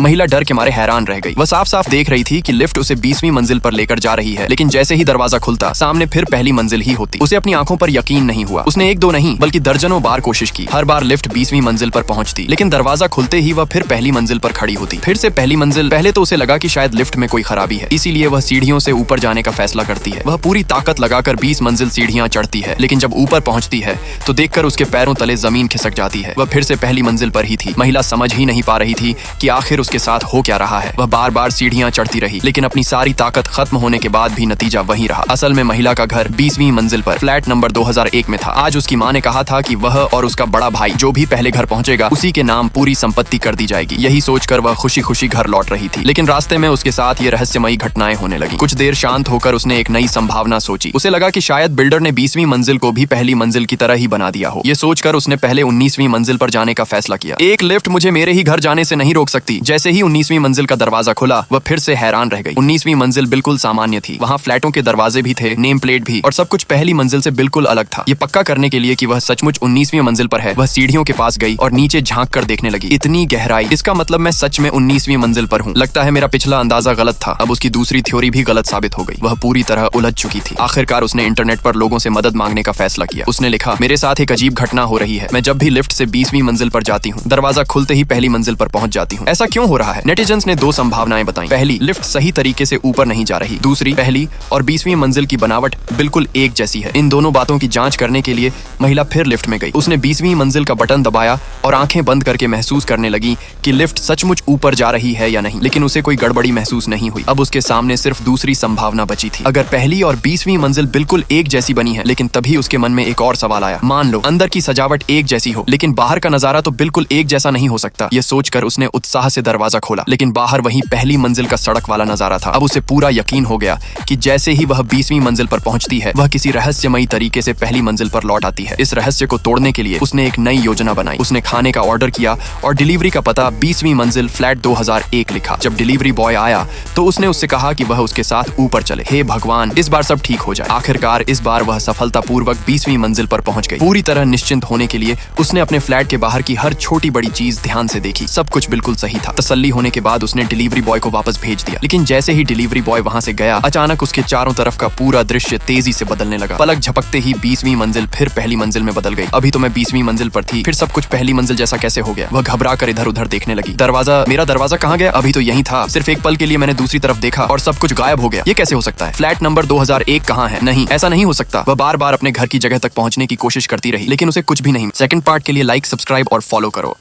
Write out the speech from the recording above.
महिला डर के मारे हैरान रह गई। वह साफ साफ देख रही थी कि लिफ्ट उसे 20वीं मंजिल पर लेकर जा रही है, लेकिन जैसे ही दरवाजा खुलता सामने फिर पहली मंजिल ही होती। उसे अपनी आंखों पर यकीन नहीं हुआ। उसने एक दो नहीं बल्कि दर्जनों बार कोशिश की। हर बार लिफ्ट 20वीं मंजिल पर पहुंचती, लेकिन दरवाजा खुलते ही वह फिर पहली मंजिल पर खड़ी होती। फिर से पहली मंजिल। पहले तो उसे लगा कि शायद लिफ्ट में कोई खराबी है, इसीलिए वह सीढ़ियों से ऊपर जाने का फैसला करती है। वह पूरी ताकत लगाकर 20 मंजिल सीढ़ियां चढ़ती है, लेकिन जब ऊपर पहुंचती है तो देखकर उसके पैरों तले जमीन खिसक जाती है। वह फिर से पहली मंजिल पर ही थी। महिला समझ ही नहीं पा रही थी कि आखिर उसके साथ हो क्या रहा है। वह बार बार सीढ़ियां चढ़ती रही, लेकिन अपनी सारी ताकत खत्म होने के बाद भी नतीजा वही रहा। असल में महिला का घर 20वीं मंजिल पर फ्लैट नंबर 2001 में था। आज उसकी माँ ने कहा था कि वह और उसका बड़ा भाई जो भी पहले घर पहुंचेगा उसी के नाम पूरी संपत्ति कर दी जाएगी। यही सोचकर वह खुशी खुशी घर लौट रही थी, लेकिन रास्ते में उसके साथ ये रहस्यमयी घटनाएं होने लगी। कुछ देर शांत होकर उसने एक नई संभावना सोची। उसे लगा कि शायद बिल्डर ने 20वीं मंजिल को भी पहली मंजिल की तरह ही बना दिया हो। ये सोचकर उसने पहले 19वीं मंजिल पर जाने का फैसला किया। एक लिफ्ट मुझे मेरे ही घर जाने से नहीं रोक सकती। जैसे ही 19वीं मंजिल का दरवाजा खुला, वह फिर से हैरान रह गई। 19वीं मंजिल बिल्कुल सामान्य थी। वहाँ फ्लैटों के दरवाजे भी थे, नेम प्लेट भी, और सब कुछ पहली मंजिल से बिल्कुल अलग था। ये पक्का करने के लिए कि वह सचमुच 19वीं मंजिल पर है, वह सीढ़ियों के पास गई और नीचे झांक कर देखने लगी। इतनी गहराई, इसका मतलब मैं सच में 19वीं मंजिल पर हूँ। लगता है मेरा पिछला अंदाजा गलत था। अब उसकी दूसरी थ्योरी भी गलत साबित हो गई। वह पूरी तरह उलझ चुकी थी। आखिरकार उसने इंटरनेट पर लोगों से मदद मांगने का फैसला किया। उसने लिखा, मेरे साथ एक अजीब घटना हो रही है। मैं जब भी लिफ्ट से 20वीं मंजिल पर जाती हूँ, दरवाजा खुलते ही पहली मंजिल पर पहुंच जाती हूँ। ऐसा क्यों हो रहा है? नेटिजन्स ने 2 संभावनाएं बताई। पहली, लिफ्ट सही तरीके से ऊपर नहीं जा रही। दूसरी, पहली और 20वीं मंजिल की बनावट बिल्कुल एक जैसी है। इन दोनों बातों की जांच करने के लिए महिला फिर लिफ्ट में गई। उसने 20वीं मंजिल का बटन दबाया और आंखें बंद करके महसूस करने लगी कि लिफ्ट सचमुच ऊपर जा रही है या नहीं, लेकिन उसे कोई गड़बड़ी महसूस नहीं हुई। अब उसके सामने सिर्फ दूसरी संभावना बची थी। अगर पहली और 20वीं मंजिल बिल्कुल एक जैसी बनी है, लेकिन तभी उसके मन में एक और सवाल आया। मान लो अंदर की सजावट एक जैसी हो, लेकिन बाहर का नजारा तो बिल्कुल एक जैसा नहीं हो सकता। ये सोचकर उसने उत्साह से दरवाजा खोला, लेकिन बाहर वही पहली मंजिल का सड़क वाला नजारा था। अब उसे पूरा यकीन हो गया कि जैसे ही वह 20वीं मंजिल पर पहुंचती है, वह किसी रहस्यमयी तरीके से पहली मंजिल पर लौट आती है। इस रहस्य को तोड़ने के लिए उसने एक नई योजना बनाई। उसने खाने का ऑर्डर किया और डिलीवरी का पता 20वीं मंजिल फ्लैट 2001 लिखा। जब डिलीवरी बॉय आया तो उसने उससे कहा कि वह उसके साथ ऊपर चले। हे भगवान, इस बार सब ठीक हो जाए। आखिरकार इस बार वह सफलतापूर्वक 20वीं मंजिल पर पहुंच गई। पूरी तरह निश्चिंत होने के लिए उसने अपने फ्लैट के बाहर की हर छोटी बड़ी चीज ध्यान से देखी। सब कुछ बिल्कुल सही था। तसल्ली होने के बाद उसने डिलीवरी बॉय को वापस भेज दिया, लेकिन जैसे ही डिलीवरी बॉय वहां से गया, अचानक उसके चारों तरफ का पूरा दृश्य तेजी से बदलने लगा। पलक झपकते ही 20वीं मंजिल फिर पहली मंजिल में बदल गई। अभी तो मैं 20वीं मंजिल पर थी, फिर सब कुछ पहली मंजिल जैसा कैसे हो गया? वह घबरा कर इधर उधर देखने लगी। मेरा दरवाजा कहाँ गया? अभी तो यही था। सिर्फ एक पल के लिए मैंने दूसरी तरफ देखा और सब कुछ गायब हो गया। ये कैसे हो सकता है? फ्लैट नंबर 2001 कहाँ है? नहीं, ऐसा नहीं हो सकता। वह बार बार अपने घर की जगह तक पहुंचने की कोशिश करती रही, लेकिन उसे कुछ भी नहीं। सेकंड पार्ट के लिए लाइक, सब्सक्राइब और फॉलो करो।